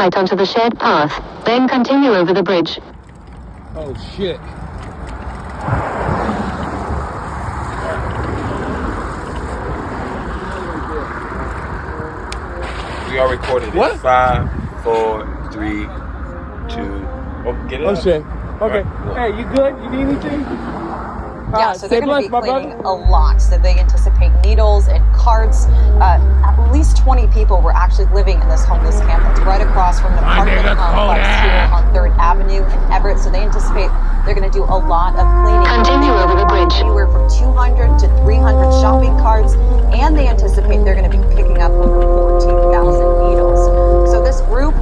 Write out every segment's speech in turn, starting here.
right onto the shared path, then continue over the bridge. Oh, shit. We are recording. What? 5, 4, 3, 2. Oh, get it Oh, up. shit. Okay. Right. Hey, you good? You need anything? Yeah, so they're going to be cleaning brother. a lot. So they anticipate needles and carts. At least 20 people were actually living in this homeless camp that's right across from an apartment complex here on 3rd Avenue in Everett. So they anticipate they're going to do a lot of cleaning. Continue over the bridge. Anywhere from 200 to 300 shopping carts, and they anticipate they're going to be picking up over 14,000 needles. So this group,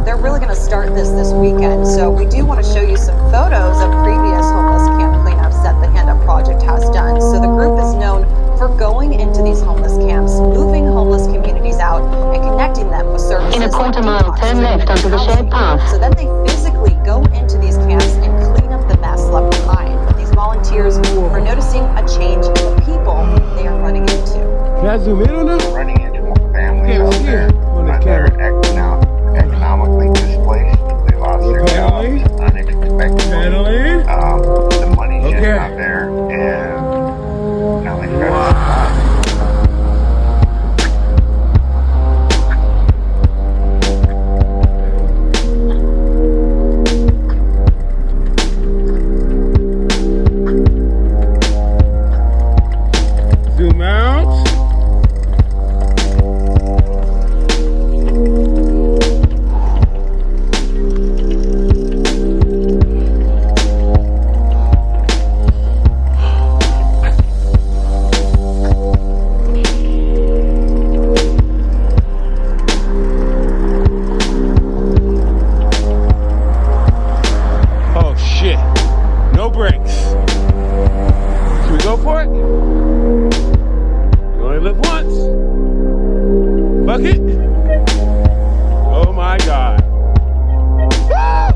they're really going to start this weekend. So we do want to show you some photos of previous homeless camp cleanups that the Hand Up Project has done. So the group is known for going into these homeless camps, moving homeless communities out, and connecting them with services. In a quarter like mile, turn left onto the shared path. So then they physically go into these camps and clean up the mess left behind. But these volunteers are noticing a change in the people they are running into. Can I zoom in on this? Running into more families out there that are economically displaced. They lost their jobs unexpectedly. The money's just not there, and now they try to survive. Zoom out. Oh shit. No brakes. Should we go for it? You only live once. Fuck it. Oh my god. Ah!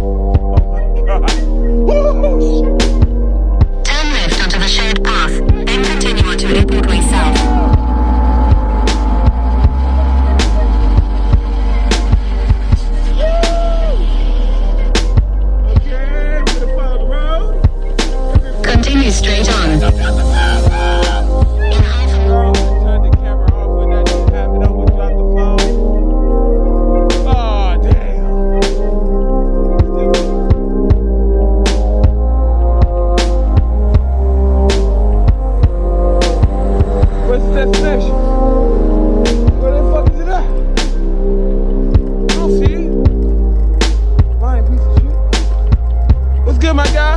Oh my god. Woo! Turn left onto the shared path, then continue onto Airport Way South. Okay, we're gonna follow the road. Continue straight on. In half Turn the camera off when that shit happened. I'm gonna drop the phone. Oh damn. What's the destination? Where the fuck is it at? I don't see it. Lying piece of shit. What's good, my guy?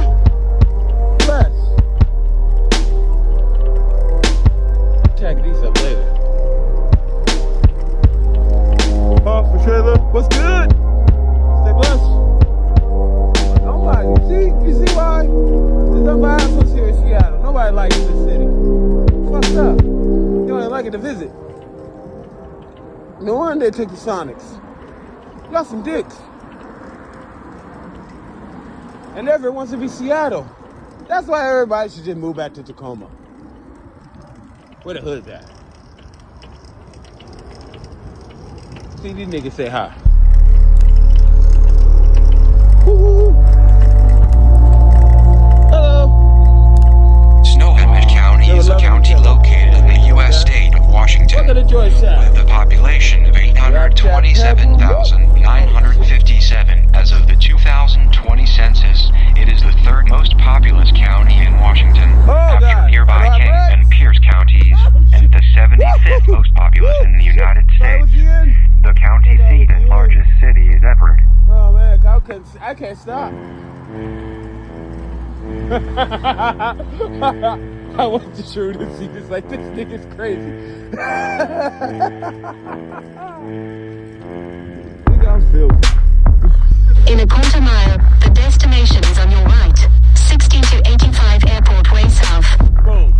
Bless. Tag these up later. Oh, for sure, though. What's good? Stay blessed. Nobody. You see why? There's nobody else here in Seattle. Nobody likes this city. Fucked up. You don't like it to visit. No wonder they took the Sonics. You got some dicks. And everyone wants to be Seattle. That's why everybody should just move back to Tacoma. Where the hood's at? See these niggas say hi. Woo-hoo. Hello. Snohomish County is a county located in the U.S. state of Washington, Welcome to Georgetown. with a population of 827,957 as of the 2020 census. It is the third most populous county in Washington, after God. nearby All King right, and Pierce counties, and the 75th most populous in the United States. The county seat and largest city is Everett. Oh man, I can't stop. I went to shoot and see this like this nigga's crazy. Nigga, I'm filthy. In a quarter mile, the destination is on your right. 60 to 85 Airport Way South. Boom.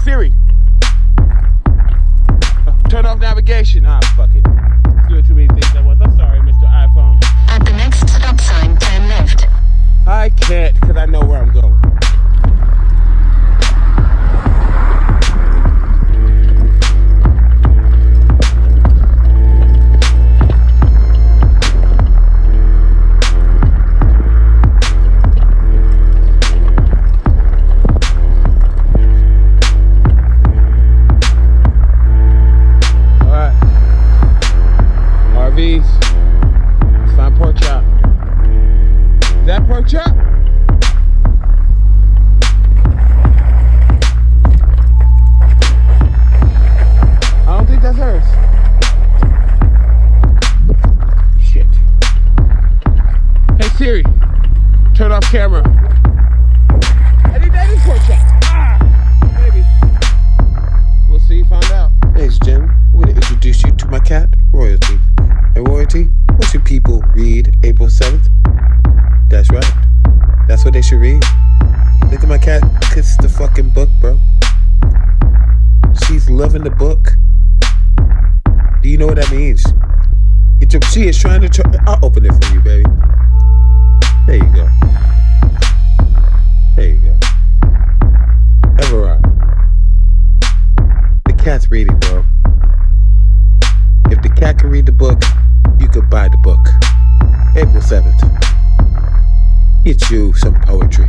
Siri. Turn off navigation. Ah, fuck it. Doing too many things at once. I'm sorry, Mr. iPhone. At the next stop sign, turn left. I can't, because I know where I'm going. RVs. Let's find pork chop. Is that pork chop? I don't think that's hers. Shit. Hey Siri, turn off camera. I think that is pork chop. Ah, maybe. We'll see, find out. Ladies and gentlemen, we're going to introduce you to my cat, Royalty. And Royalty, what should people read April 7th? That's right. That's what they should read. Look at my cat kiss the fucking book, bro. She's loving the book. Do you know what that means? She is trying to I'll open it for you, baby. There you go. There you go. Everard. The cat's reading, bro. If the cat can read the book, you could buy the book. April 7th. Get you some poetry.